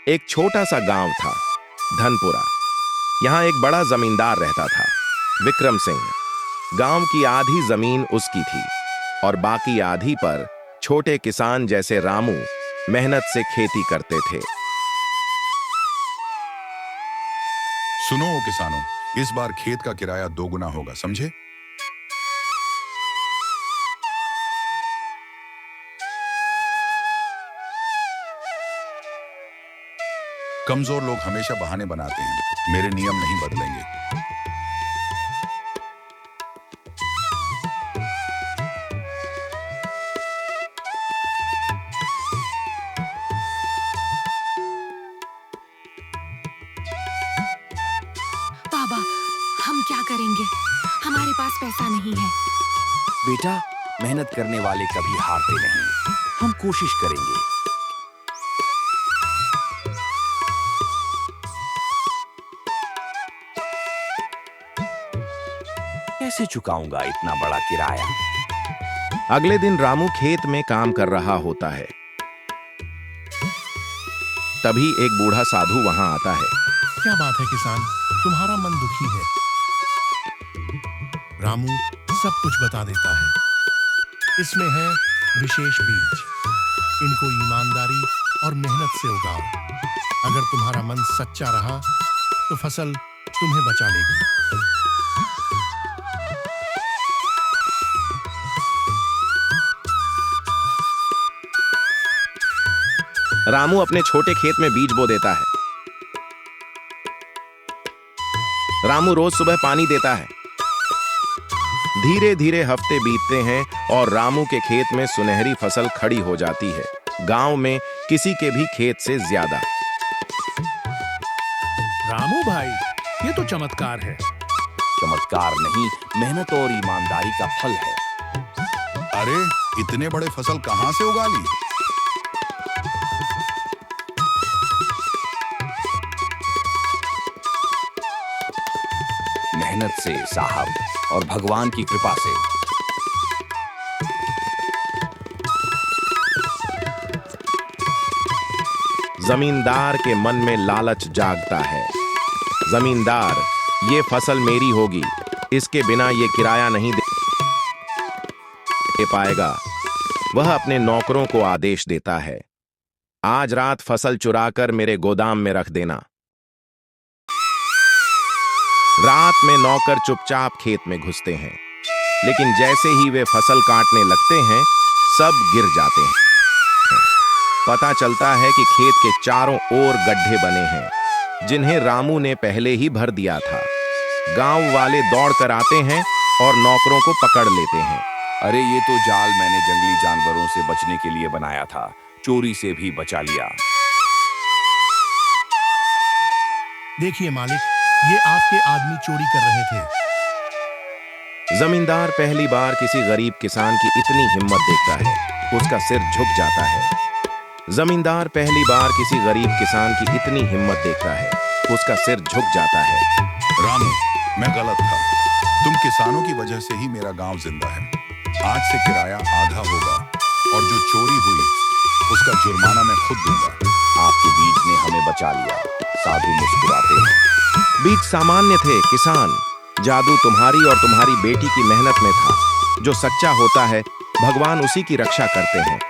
एक छोटा सा गांव था, धनपुरा। यहाँ एक बड़ा जमींदार रहता था, विक्रम सिंह। गांव की आधी जमीन उसकी थी और बाकी आधी पर छोटे किसान जैसे रामू मेहनत से खेती करते थे। सुनो किसानों, इस बार खेत का किराया 2 गुना होगा, समझे? कमजोर लोग हमेशा बहाने बनाते हैं, मेरे नियम नहीं बदलेंगे। बाबा, हम क्या करेंगे? हमारे पास पैसा नहीं है। बेटा, मेहनत करने वाले कभी हारते नहीं। हम कोशिश करेंगे। कैसे चुकाऊंगा इतना बड़ा किराया? अगले दिन रामू खेत में काम कर रहा होता है। तभी एक बूढ़ा साधु वहां आता है। क्या बात है किसान, तुम्हारा मन दुखी है। रामू सब कुछ बता देता है। इसमें है विशेष बीज। इनको ईमानदारी और मेहनत से उगाओ। अगर तुम्हारा मन सच्चा रहा तो फसल तुम्हें बचा लेगी। रामू अपने छोटे खेत में बीज बो देता है। रामू रोज सुबह पानी देता है। धीरे धीरे हफ्ते बीतते हैं और रामू के खेत में सुनहरी फसल खड़ी हो जाती है, गांव में किसी के भी खेत से ज्यादा। रामू भाई, ये तो चमत्कार है। चमत्कार नहीं, मेहनत और ईमानदारी का फल है। अरे, इतने बड़े फसल कहां से उगा ली? मेहनत से साहब, और भगवान की कृपा से। जमींदार के मन में लालच जागता है। जमींदार, ये फसल मेरी होगी, इसके बिना ये किराया नहीं दे पाएगा। वह अपने नौकरों को आदेश देता है, आज रात फसल चुराकर मेरे गोदाम में रख देना। रात में नौकर चुपचाप खेत में घुसते हैं, लेकिन जैसे ही वे फसल काटने लगते हैं, सब गिर जाते हैं। पता चलता है कि खेत के चारों ओर गड्ढे बने हैं, जिन्हें रामू ने पहले ही भर दिया था। गांव वाले दौड़कर आते हैं और नौकरों को पकड़ लेते हैं। अरे, ये तो जाल मैंने जंगली जानवरों से बचने के लिए बनाया था। चोरी से भी बचा लिया। देखिए मालिक, ये आपके आदमी चोरी कर रहे थे। जमींदार पहली बार किसी गरीब किसान की इतनी हिम्मत देखता है, उसका सिर झुक जाता है। जमींदार पहली बार किसी गरीब किसान की इतनी हिम्मत देखता है, उसका सिर झुक जाता है। रामू, मैं गलत था। तुम किसानों की वजह से ही मेरा गांव जिंदा है। आज से किराया आधा होगा और जो चोरी हुई उसका जुर्माना मैं खुद दूंगा। आपके बीज ने हमें बचा लिया। साधु मुस्कुराते हैं। बीज सामान्य थे किसान, जादू तुम्हारी और तुम्हारी बेटी की मेहनत में था। जो सच्चा होता है, भगवान उसी की रक्षा करते हैं।